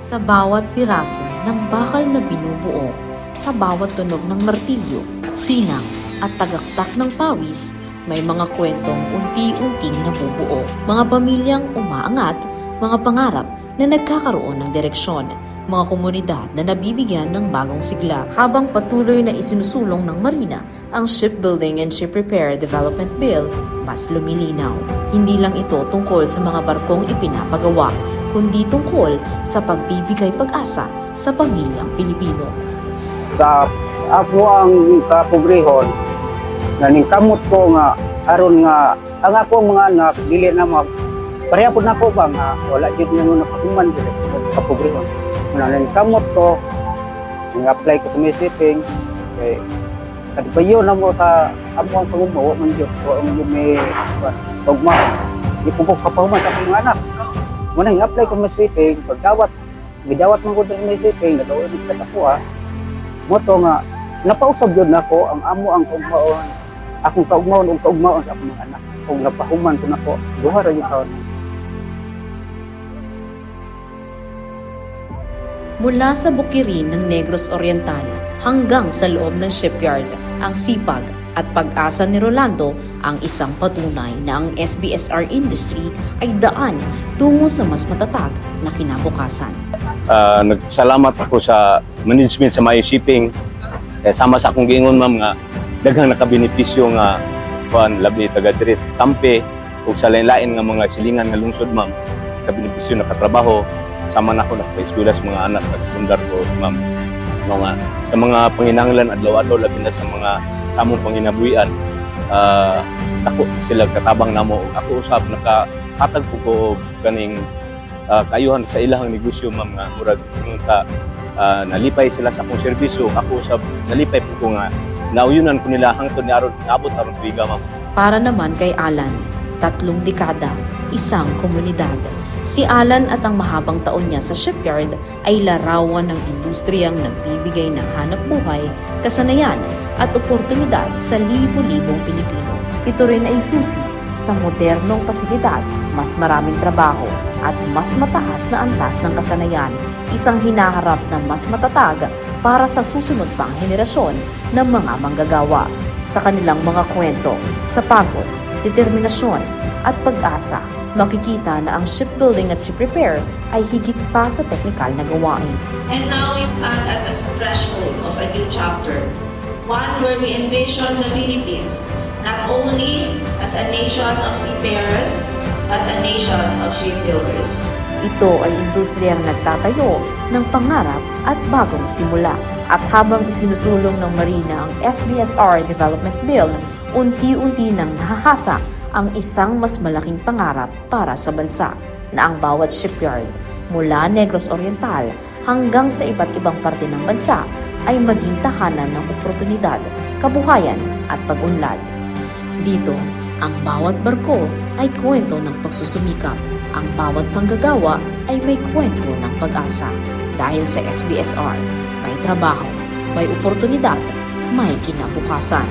Sa bawat piraso ng bakal na binubuo, sa bawat tunog ng martilyo, hinang at tagaktak ng pawis, may mga kwentong unti-unting nabubuo. Mga pamilyang umaangat, mga pangarap na nagkakaroon ng direksyon, mga komunidad na nabibigyan ng bagong sigla habang patuloy na isinusulong ng Marina ang Shipbuilding and Ship Repair Development Bill, mas lumilinaw. Hindi lang ito tungkol sa mga barkong ipinapagawa, kundi tungkol sa pagbibigay pag-asa sa pamilyang Pilipino. Sa ako ang kapobrehon, naningkamot ko nga aron nga ang akong mga anak dili na pareha po na ko ba nga wala jud na mo napahuman dili sa kapobrehon. Naningkamot ko nag-apply ko sa shipping kay kadbayo na mo sa among pagumuo man jud ko ang may tugma di ko kapahuman sa akong mga anak. Muna nag-apply ko sa shipping pagdawat gidawat man ko sa shipping nagawin sa kuha mo to nga napausab yun nako ang amo ang kaugmaon akong kaugmaon ug kaugmaon sa akong mga anak kung napahuman ko nako duha ra yung taon. Mula sa bukirin ng Negros Oriental hanggang sa loob ng shipyard, ang sipag at pag-asa ni Rolando ang isang patunay na ang SBSR industry ay daan tungo sa mas matatag na kinabukasan. Nagsalamat ako sa management sa Mayo Shipping. Sama sa akong giingon ma'am nga daghang nakabenepisyo nga kuan labi taga diri Tampe ug sa lain-lain nga mga silingan nga lungsod ma'am. Kabenepisyo nakatrabaho sama na ako naka-eskwela sa mga anak at pundar ko ma'am. No nga sa mga panginahanglan adlaw-adlaw labi na sa mga samong panginabuhian ako sila katabang namo ako usab nakahatag ko kaning kayuhan sa ilahang negosyo ma'am nga murag ta nalipay sila sa akong serbisyo ako usab nalipay po ko nga nauyunan ko nila hangtod ni aron naabot aron tuiga ma'am. Para naman kay Alan, 3 dekada, isang komunidad. Si Alan at ang mahabang taon niya sa shipyard ay larawan ng industriyang nagbibigay ng hanap buhay, kasanayan at oportunidad sa libo-libong Pilipino. Ito rin ay susi sa modernong pasilidad, mas maraming trabaho at mas mataas na antas ng kasanayan, isang hinaharap na mas matatag para sa susunod pang henerasyon ng mga manggagawa. Sa kanilang mga kwento, sa pagod, determinasyon at pag-asa, makikita na ang shipbuilding at ship repair ay higit pa sa teknikal na gawain. And now we stand at the threshold of a new chapter, one where we envision the Philippines not only as a nation of seafarers, but a nation of shipbuilders. Ito ay industriyang nagtatayo ng pangarap at bagong simula. At habang isinusulong ng Marina ang SBSR Development Bill, unti-unti nang nahahasa ang isang mas malaking pangarap para sa bansa na ang bawat shipyard mula Negros Oriental hanggang sa iba't ibang parte ng bansa ay maging tahanan ng oportunidad, kabuhayan at pag-unlad. Dito, ang bawat barko ay kwento ng pagsusumikap, ang bawat manggagawa ay may kwento ng pag-asa. Dahil sa SBSR, may trabaho, may oportunidad, may kinabukasan.